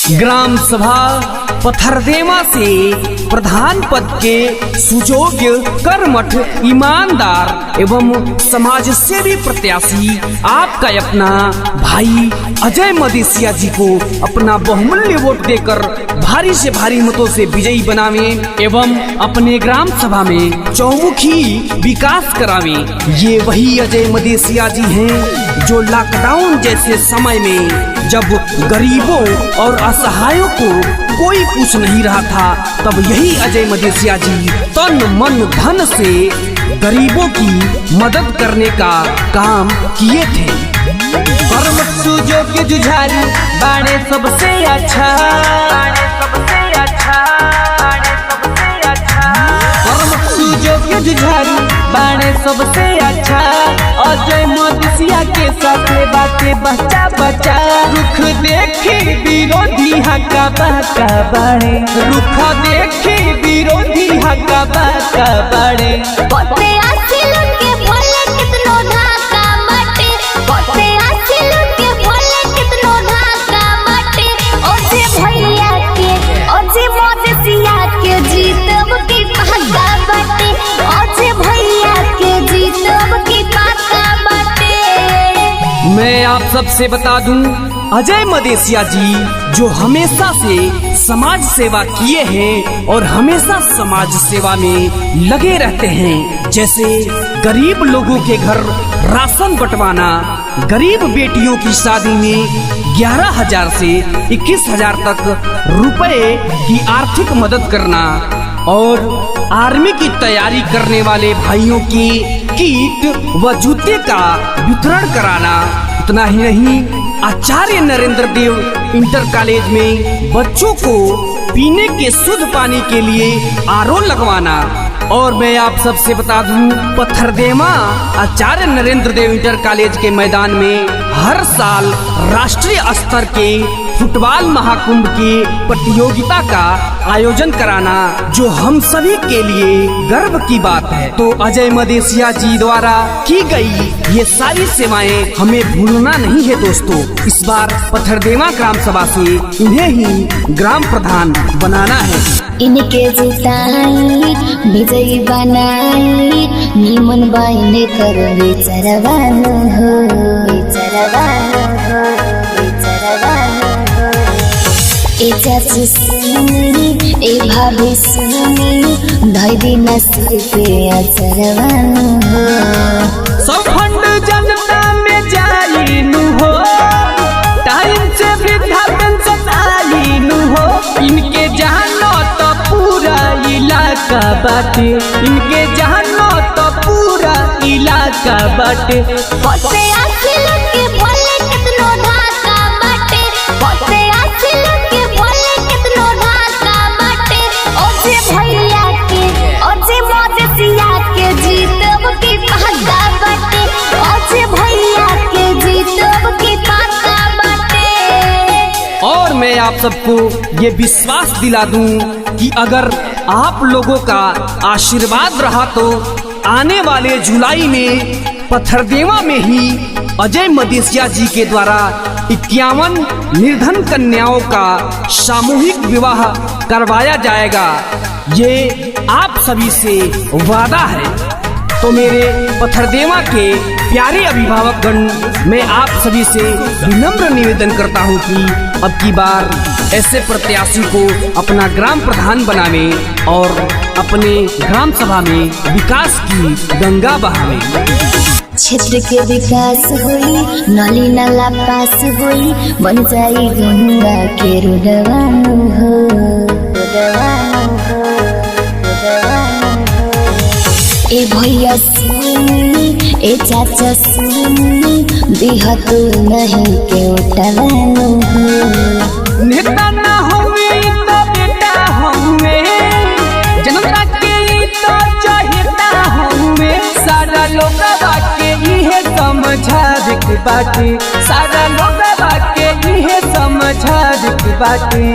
Gram सभा पथरदेवा से प्रधान पद के सुयोग्य, कर्मठ, ईमानदार एवं समाज सेवी प्रत्याशी आपका अपना भाई अजय मदेसिया जी को अपना बहुमूल्य वोट देकर भारी से भारी मतों से विजयी बनावे एवं अपने ग्राम सभा में चौमुखी विकास करावे। ये वही अजय मदेसिया जी हैं जो लॉकडाउन जैसे समय में जब गरीबों और असहायों को कोई पूछ नहीं रहा था, तब यही अजय मदेसिया जी तन मन धन से गरीबों की मदद करने का काम किए थे। कर्मठ सुयोग्य जुझारू बाणे सबसे अच्छा, कर्मठ सुयोग्य जुझारू बाणे सबसे अच्छा। अजय मदेसिया के साथ बातें बच्चा बच्चा, रुख देखी विरोधी हक्का बक्का बड़े, रुख देखी विरोधी हक्का बक्का बड़े। मैं आप सबसे बता दूं, अजय मदेसिया जी जो हमेशा से समाज सेवा किए हैं और हमेशा समाज सेवा में लगे रहते हैं। जैसे गरीब लोगों के घर राशन बंटवाना, गरीब बेटियों की शादी में 11,000 से 21,000 तक रुपए की आर्थिक मदद करना और आर्मी की तैयारी करने वाले भाइयों की किट व जूते का वितरण कराना। इतना ही नहीं, आचार्य नरेंद्र देव इंटर कॉलेज में बच्चों को पीने के शुद्ध पानी के लिए आरओ लगवाना। और मैं आप सबसे बता दूं, पथरदेवा आचार्य नरेंद्र देव इंटर कॉलेज के मैदान में हर साल राष्ट्रीय स्तर के फुटबॉल महाकुंभ की प्रतियोगिता का आयोजन कराना, जो हम सभी के लिए गर्व की बात है। तो अजय मदेसिया जी द्वारा की गई ये सारी सेवाएं हमें भूलना नहीं है दोस्तों। इस बार पथरदेवा ग्राम सभा से इन्हें ही ग्राम प्रधान बनाना है। इनके जिताई विजयी बनाई, निमन बाइने कर बेचरवानो हो, बेचरवानो हो, बेचरवानो हो। ए चाची सुनी, ए भाभी सुनी, धई दिन से अचरवानो हो। सब फंड जनता में जाइनु हो, टाइम से वृद्धा पेंशन आइनु हो। इनके जानो तो पूरा इलाका बाटे, इनके जानो तो पूरा इलाका बाटे। बसे आसिल के भोले कितनो ढाका बाटे, बसे आसिल के भोले कितनो ढाका बाटे। ओजे भैया के, ओजे मदेसिया के जीतब की पक्का बाटे, ओजे भैया के जीतब की पक्का बाटे। और मैं आप सबको ये विश्वास दिला दूं कि अगर आप लोगों का आशीर्वाद रहा तो आने वाले जुलाई में पथरदेवा में ही अजय मदेसिया जी के द्वारा 51 निर्धन कन्याओं का सामूहिक विवाह करवाया जाएगा। ये आप सभी से वादा है। तो मेरे पथरदेवा के प्यारे अभिभावकगण, मैं आप सभी से विनम्र निवेदन करता हूं कि अब की बार ऐसे प्रत्याशी को अपना ग्राम प्रधान बनावे और अपने ग्राम सभा में विकास की गंगा बहावे। क्षेत्र के विकास होई, नली नाला पास होई, बन जाई गंगा के रुडवानो हो, रुडवानो हो, रुडवानो हो। ए भैया सुनी, ए चाचा सुनी, दिहा तू नहीं के उठवानो हो। नेता ना होवे तो बेटा होवे, जनता के तो चाहता होवे। सारा लोग बाके इहे समझा के बाटे, सारा लोग बाके इहे समझा के बाटे।